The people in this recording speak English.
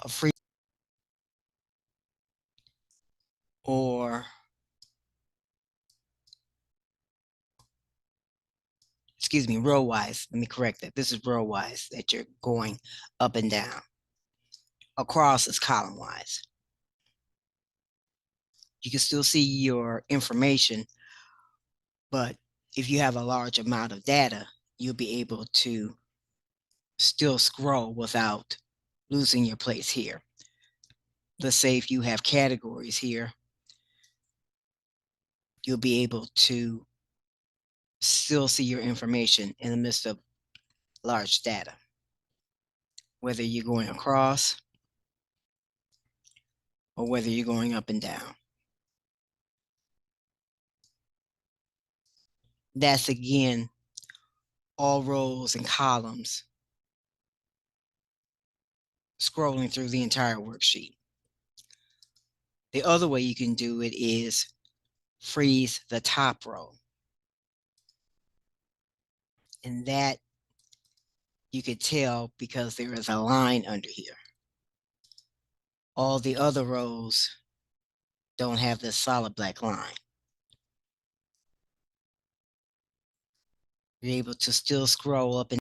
a free or excuse me, row wise. Let me correct that. This is row wise that you're going up and down. Across is column wise. You can still see your information, but if you have a large amount of data, you'll be able to still scroll without losing your place here. Let's say if you have categories here, you'll be able to still see your information in the midst of large data, whether you're going across or whether you're going up and down. That's again, all rows and columns scrolling through the entire worksheet. The other way you can do it is freeze the top row. And that you could tell because there is a line under here. All the other rows don't have this solid black line. You're able to still scroll up and